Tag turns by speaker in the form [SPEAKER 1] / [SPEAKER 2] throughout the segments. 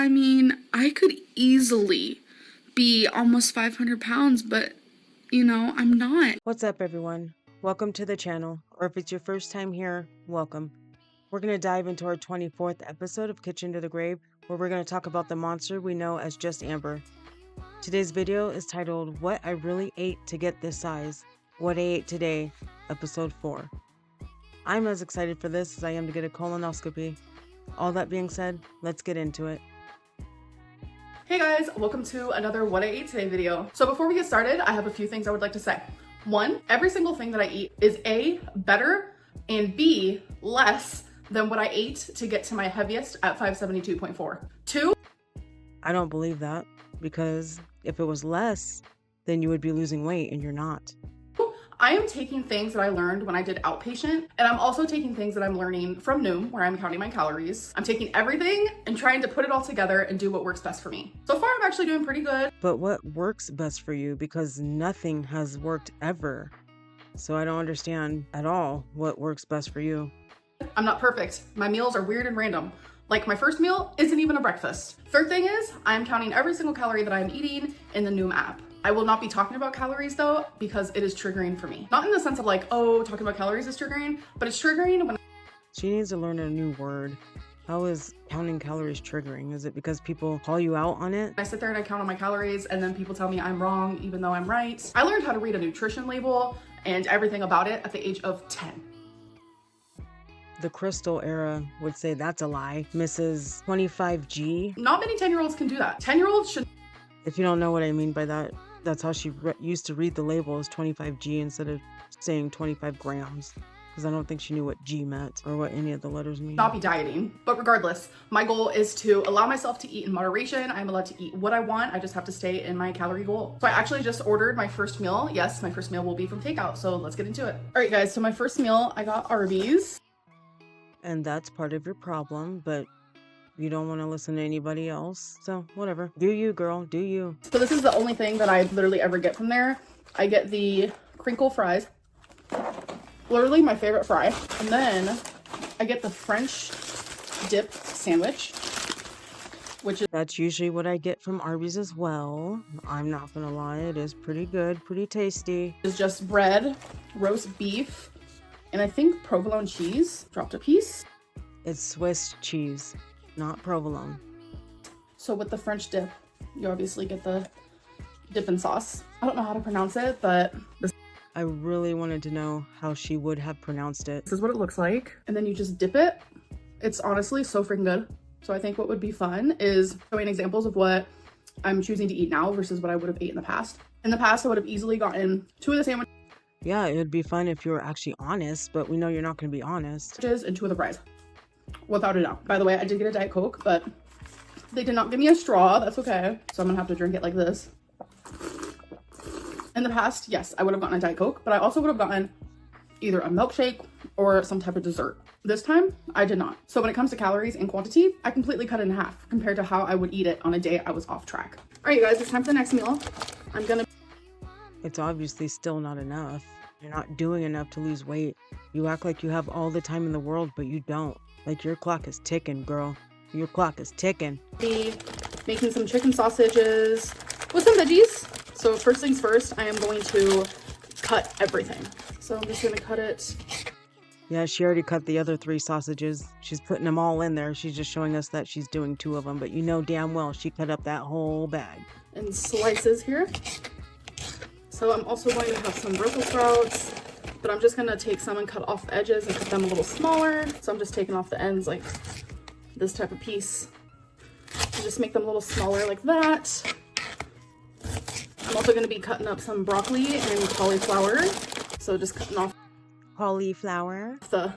[SPEAKER 1] I mean, I could easily be almost 500 pounds, but, you know, I'm not.
[SPEAKER 2] What's up, everyone? Welcome to the channel, or if it's your first time here, welcome. We're going to dive into our 24th episode of Kitchen to the Grave, where we're going to talk about the monster we know as Just Amber. Today's video is titled, What I Really Ate to Get This Size, What I Ate Today, Episode 4. I'm as excited for this as I am to get a colonoscopy. All that being said, let's get into it.
[SPEAKER 3] Hey guys, welcome to another What I Ate Today video. So before we get started, I have a few things I would like to say. One, every single thing that I eat is A, better, and B, less than what I ate to get to my heaviest at 572.4. Two,
[SPEAKER 2] I don't believe that, because if it was less, then you would be losing weight and you're not.
[SPEAKER 3] I am taking things that I learned when I did outpatient, and I'm also taking things that I'm learning from Noom, where I'm counting my calories. I'm taking everything and trying to put it all together and do what works best for me. So far, I'm actually doing pretty good.
[SPEAKER 2] But what works best for you? Because nothing has worked ever. So I don't understand at all what works best for you.
[SPEAKER 3] I'm not perfect. My meals are weird and random. Like my first meal isn't even a breakfast. Third thing is, I'm counting every single calorie that I'm eating in the Noom app. I will not be talking about calories though, because it is triggering for me. Not in the sense of like, oh, talking about calories is triggering, but it's triggering when
[SPEAKER 2] She needs to learn a new word. How is counting calories triggering? Is it because people call you out on it?
[SPEAKER 3] I sit there and I count on my calories and then people tell me I'm wrong, even though I'm right. I learned how to read a nutrition label and everything about it at the age of 10.
[SPEAKER 2] The Crystal era would say that's a lie. Mrs. 25G.
[SPEAKER 3] Not many 10-year-olds can do that. 10-year-olds should.
[SPEAKER 2] If you don't know what I mean by that, that's how she used to read the label as 25G instead of saying 25 grams. Because I don't think she knew what G meant or what any of the letters mean.
[SPEAKER 3] Not be dieting. But regardless, my goal is to allow myself to eat in moderation. I'm allowed to eat what I want. I just have to stay in my calorie goal. So I actually just ordered my first meal. Yes, my first meal will be from takeout. So let's get into it. All right, guys. So my first meal, I got Arby's.
[SPEAKER 2] And that's part of your problem, but you don't want to listen to anybody else. So whatever. Do you, girl. Do you.
[SPEAKER 3] So this is the only thing that I literally ever get from there. I get the crinkle fries. Literally my favorite fry. And then I get the French dip sandwich, which is
[SPEAKER 2] That's usually what I get from Arby's as well. I'm not gonna lie, it is pretty good, pretty tasty.
[SPEAKER 3] just bread, roast beef, and I think provolone cheese. Dropped a piece.
[SPEAKER 2] It's Swiss cheese, not provolone.
[SPEAKER 3] So with the French dip, you obviously get the dipping sauce. I don't know how to pronounce it, but
[SPEAKER 2] I really wanted to know how she would have pronounced it.
[SPEAKER 3] this is what it looks like. And then you just dip it. It's honestly so freaking good. So I think what would be fun is showing examples of what I'm choosing to eat now versus what I would have ate in the past. In the past, I would have easily gotten 2 of the sandwiches
[SPEAKER 2] Yeah, it would be fun if you were actually honest, but we know you're not going to be honest.
[SPEAKER 3] and 2 of the fries. Without a doubt. By the way, I did get a Diet Coke, but they did not give me a straw. That's okay. So I'm gonna have to drink it like this. In the past, yes, I would have gotten a Diet Coke, but I also would have gotten either a milkshake or some type of dessert. This time, I did not. So when it comes to calories and quantity, I completely cut it in half compared to how I would eat it on a day I was off track. All right, you guys, it's time for the next meal.
[SPEAKER 2] It's obviously still not enough. You're not doing enough to lose weight. You act like you have all the time in the world, but you don't. Like your clock is ticking, girl. Your clock is ticking.
[SPEAKER 3] Be making some chicken sausages with some veggies. So first things first, I am going to cut everything. So I'm just gonna cut it.
[SPEAKER 2] Yeah, she already cut the other 3 sausages. She's putting them all in there. She's just showing us that she's doing 2 of them, but you know damn well she cut up that whole bag.
[SPEAKER 3] In slices here. So I'm also going to have some Brussels sprouts, but I'm just gonna take some and cut off the edges and cut them a little smaller. So I'm just taking off the ends like this type of piece. And just make them a little smaller like that. I'm also gonna be cutting up some broccoli and cauliflower. So just cutting off
[SPEAKER 2] Cauliflower.
[SPEAKER 3] the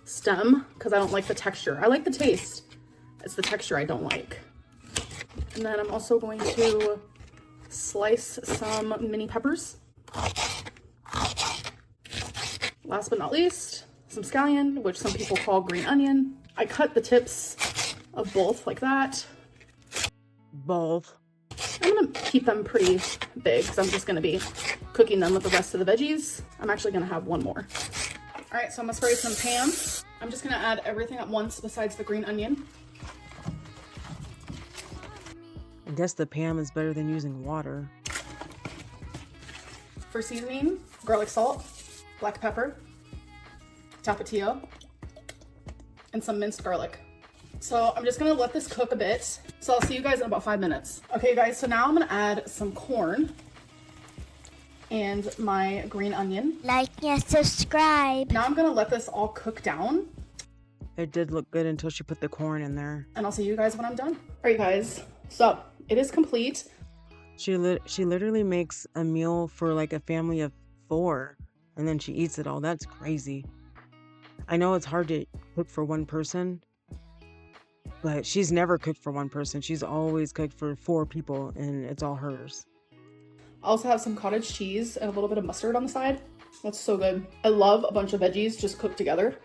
[SPEAKER 3] stem because I don't like the texture. I like the taste. It's the texture I don't like. And then I'm also going to slice some mini peppers. Last but not least, some scallion, which some people call green onion. I cut the tips of both like that.
[SPEAKER 2] Both.
[SPEAKER 3] I'm gonna keep them pretty big because I'm just gonna be cooking them with the rest of the veggies. I'm actually gonna have one more. All right, so I'm gonna spray some Pam. I'm just gonna add everything at once besides the green onion.
[SPEAKER 2] guess the Pam is better than using water.
[SPEAKER 3] For seasoning, garlic salt, black pepper, tapatio, and some minced garlic. So I'm just gonna let this cook a bit. So I'll see you guys in about 5 minutes. Okay guys, so now I'm gonna add some corn and my green onion.
[SPEAKER 4] Like and subscribe.
[SPEAKER 3] Now I'm gonna let this all cook down.
[SPEAKER 2] It did look good until she put the corn in there.
[SPEAKER 3] And I'll see you guys when I'm done. All right guys, so it is complete.
[SPEAKER 2] She literally makes a meal for like a family of 4 and then she eats it all. That's crazy. I know it's hard to cook for one person, but she's never cooked for one person. She's always cooked for 4 people and it's all hers.
[SPEAKER 3] I also have some cottage cheese and a little bit of mustard on the side. That's so good. I love a bunch of veggies just cooked together.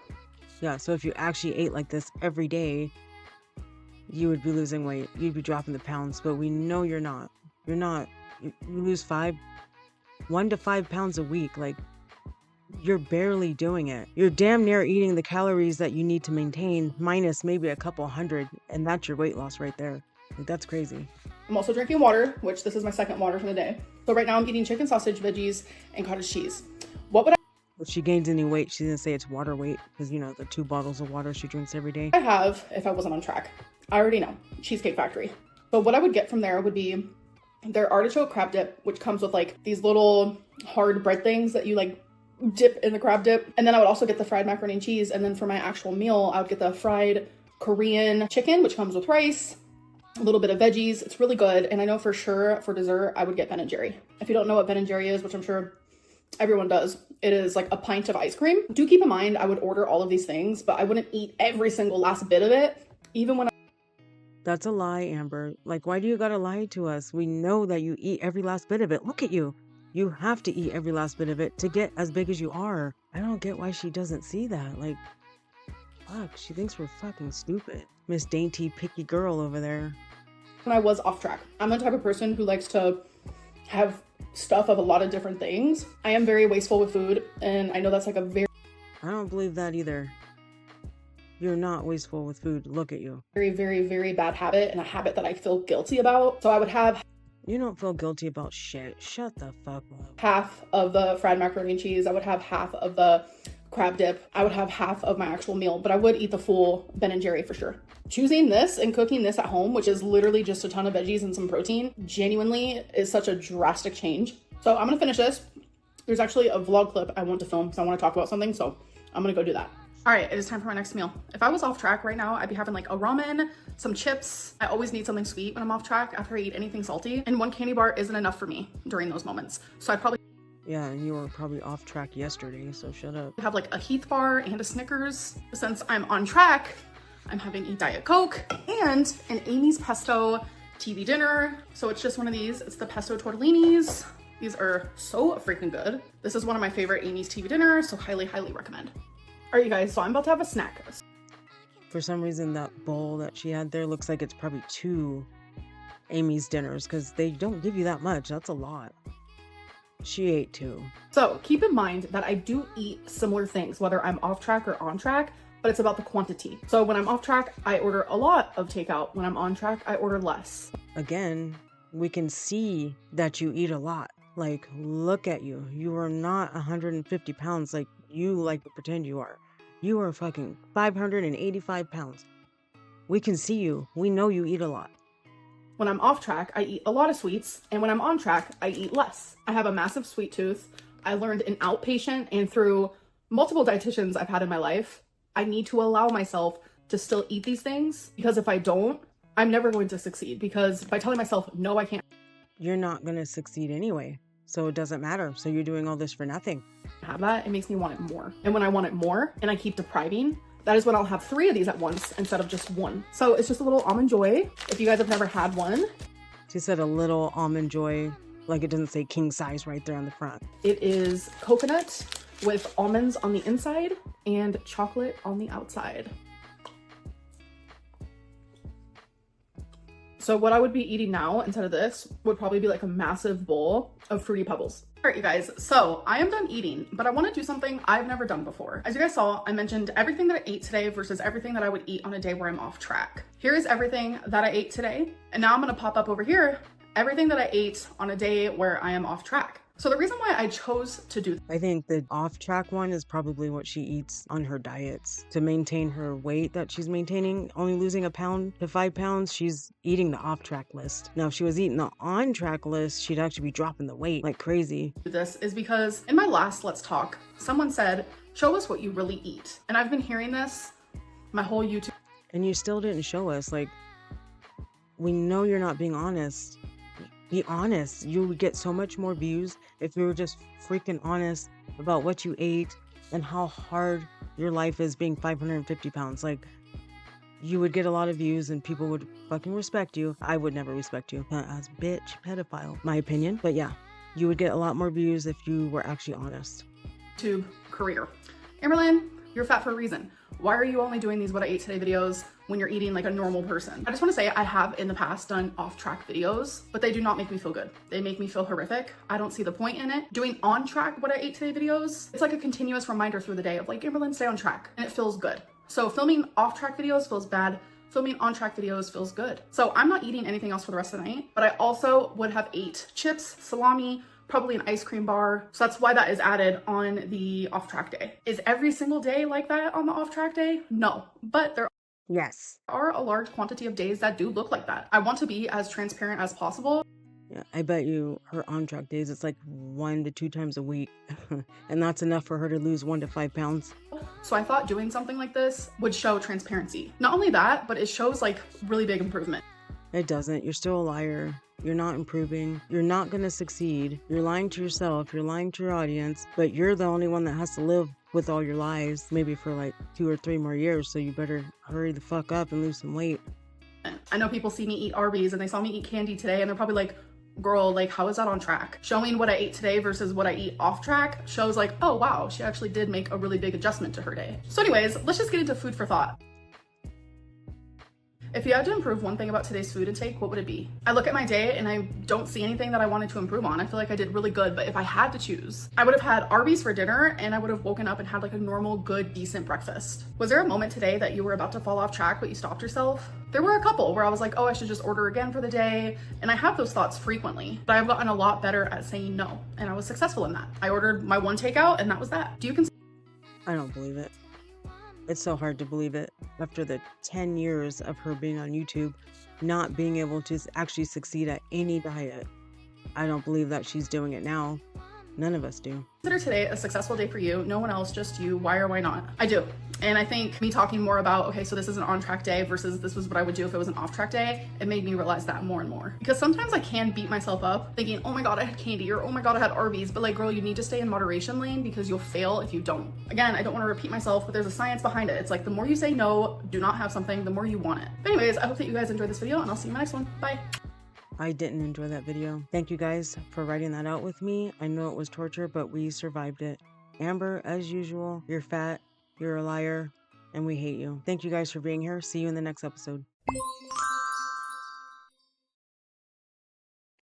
[SPEAKER 2] Yeah, so if you actually ate like this every day, you would be losing weight. You'd be dropping the pounds, but we know you're not. You're not. You lose 1 to 5 pounds a week. Like, you're barely doing it. You're damn near eating the calories that you need to maintain, minus maybe a couple hundred, and that's your weight loss right there. Like, that's crazy.
[SPEAKER 3] I'm also drinking water, which this is my second water for the day. So right now I'm eating chicken sausage, veggies, and cottage cheese. What would
[SPEAKER 2] If she gains any weight, she didn't say it's water weight, because, you know, the 2 bottles of water she drinks every day.
[SPEAKER 3] I have if I wasn't on track? I already know. Cheesecake Factory. But what I would get from there would be their artichoke crab dip, which comes with like these little hard bread things that you like dip in the crab dip. And then I would also get the fried macaroni and cheese. And then for my actual meal, I would get the fried Korean chicken, which comes with rice, a little bit of veggies. It's really good. And I know for sure for dessert, I would get Ben & Jerry. If you don't know what Ben & Jerry is, which I'm sure everyone does, it is like a pint of ice cream. Do keep in mind, I would order all of these things, but I wouldn't eat every single last bit of it, even when
[SPEAKER 2] That's a lie, Amber. Like, why do you gotta lie to us? We know that you eat every last bit of it. Look at you. You have to eat every last bit of it to get as big as you are. I don't get why she doesn't see that. Like, fuck, she thinks we're fucking stupid. Miss Dainty Picky Girl over there.
[SPEAKER 3] when I was off track. I'm the type of person who likes to have stuff of a lot of different things. I am very wasteful with food, and I know that's like a very,
[SPEAKER 2] I don't believe that either. You're not wasteful with food. Look at you.
[SPEAKER 3] very, very, very bad habit, and a habit that I feel guilty about. So I would have
[SPEAKER 2] You don't feel guilty about shit. Shut the fuck up.
[SPEAKER 3] half of the fried macaroni and cheese. I would have half of the crab dip. I would have half of my actual meal, but I would eat the full Ben & Jerry for sure. Choosing this and cooking this at home, which is literally just a ton of veggies and some protein, genuinely is such a drastic change. So I'm gonna finish this. There's actually a vlog clip I want to film because I want to talk about something, so I'm gonna go do that. All right, it is time for my next meal. If I was off track right now, I'd be having like a ramen, some chips. I always need something sweet when I'm off track after I eat anything salty, and one candy bar isn't enough for me during those moments. So I'd probably
[SPEAKER 2] Yeah, and you were probably off track yesterday, so shut up.
[SPEAKER 3] have like a Heath bar and a Snickers. Since I'm on track, I'm having a Diet Coke and an Amy's Pesto TV dinner. So it's just one of these. It's the pesto tortellinis. These are so freaking good. This is one of my favorite Amy's TV dinners, so highly, highly recommend. All right, you guys, so I'm about to have a snack.
[SPEAKER 2] For some reason, that bowl that she had there looks like it's probably 2 Amy's dinners, because they don't give you that much. That's a lot. She ate 2.
[SPEAKER 3] So keep in mind that I do eat similar things, whether I'm off track or on track, but it's about the quantity. So when I'm off track, I order a lot of takeout. When I'm on track, I order less.
[SPEAKER 2] Again, we can see that you eat a lot. Like, look at you. You are not 150 pounds like you like to pretend you are. You are fucking 585 pounds. We can see you. We know you eat a lot.
[SPEAKER 3] When I'm off track, I eat a lot of sweets, and when I'm on track, I eat less. I have a massive sweet tooth. I learned in outpatient and through multiple dietitians I've had in my life, I need to allow myself to still eat these things, because if I don't, I'm never going to succeed, because by telling myself, no, I can't
[SPEAKER 2] You're not going to succeed anyway. So it doesn't matter. So you're doing all this for nothing.
[SPEAKER 3] have that, it makes me want it more. And when I want it more and I keep depriving, that is when I'll have 3 of these at once instead of just 1. So it's just a little Almond Joy. If you guys have never had one,
[SPEAKER 2] She said a little Almond Joy, like it doesn't say king size right there on the front.
[SPEAKER 3] it is coconut with almonds on the inside and chocolate on the outside. So what I would be eating now instead of this would probably be like a massive bowl of Fruity Pebbles. Alright, you guys, so I am done eating, but I want to do something I've never done before. As you guys saw, I mentioned everything that I ate today versus everything that I would eat on a day where I'm off track. Here is everything that I ate today, and now I'm going to pop up over here everything that I ate on a day where I am off track. So the reason why I chose to do
[SPEAKER 2] I think the off-track one is probably what she eats on her diets to maintain her weight that she's maintaining, only losing a pound to 5 pounds. She's eating the off-track list. Now, if she was eating the on-track list, she'd actually be dropping the weight like crazy.
[SPEAKER 3] this is because in my last Let's Talk, someone said, show us what you really eat. And I've been hearing this my whole YouTube.
[SPEAKER 2] And you still didn't show us. Like, we know you're not being honest. Be honest. You would get so much more views if you were just freaking honest about what you ate and how hard your life is being 550 pounds. Like, you would get a lot of views and people would fucking respect you. I would never respect you as bitch, pedophile, my opinion. But yeah, you would get a lot more views if you were actually honest.
[SPEAKER 3] YouTube career. Amberlynn, you're fat for a reason. Why are you only doing these what I ate today videos when you're eating like a normal person? I just want to say I have in the past done off-track videos, but they do not make me feel good. They make me feel horrific. I don't see the point in it. Doing on-track what I ate today videos, it's like a continuous reminder through the day of like, Amberlynn, stay on track, and it feels good. So filming off-track videos feels bad. Filming on-track videos feels good. So I'm not eating anything else for the rest of the night, but I also would have ate chips, salami, probably an ice cream bar. So that's why that is added on the off-track day. Is every single day like that on the off-track day? No, but there
[SPEAKER 2] Yes.
[SPEAKER 3] are a large quantity of days that do look like that. I want to be as transparent as possible.
[SPEAKER 2] Yeah, I bet you her on-track days, it's like 1 to 2 times a week. And that's enough for her to lose 1 to 5 pounds.
[SPEAKER 3] So I thought doing something like this would show transparency. Not only that, but it shows like really big improvement.
[SPEAKER 2] It doesn't. You're still a liar. You're not improving. You're not going to succeed. You're lying to yourself. You're lying to your audience. But you're the only one that has to live with all your lies, maybe for like 2 or 3 more years. So you better hurry the fuck up and lose some weight.
[SPEAKER 3] I know people see me eat Arby's and they saw me eat candy today and they're probably like, girl, like, how is that on track? Showing what I ate today versus what I eat off track shows like, oh wow, she actually did make a really big adjustment to her day. So anyways, let's just get into food for thought. If you had to improve one thing about today's food intake, what would it be? I look at my day and I don't see anything that I wanted to improve on. I feel like I did really good, but if I had to choose, I would have had Arby's for dinner and I would have woken up and had like a normal, good, decent breakfast. Was there a moment today that you were about to fall off track, but you stopped yourself? There were a couple where I was like, oh, I should just order again for the day. And I have those thoughts frequently, but I've gotten a lot better at saying no. And I was successful in that. I ordered my one takeout and that was that. Do you consider?
[SPEAKER 2] I don't believe it. It's so hard to believe it after the 10 years of her being on YouTube, not being able to actually succeed at any diet. I don't believe that she's doing it now. None of us do.
[SPEAKER 3] Consider today a successful day for you. No one else, just you. Why or why not? I do. And I think me talking more about, okay, so this is an on-track day versus this was what I would do if it was an off-track day, it made me realize that more and more. Because sometimes I can beat myself up thinking, oh my God, I had candy, or oh my God, I had Arby's. But like, girl, you need to stay in moderation lane because you'll fail if you don't. Again, I don't want to repeat myself, but there's a science behind it. It's like the more you say no, do not have something, the more you want it. But anyways, I hope that you guys enjoyed this video and I'll see you in my next one. Bye.
[SPEAKER 2] I didn't enjoy that video. Thank you guys for writing that out with me. I know it was torture, but we survived it. Amber, as usual, you're fat, you're a liar, and we hate you. Thank you guys for being here. See you in the next episode.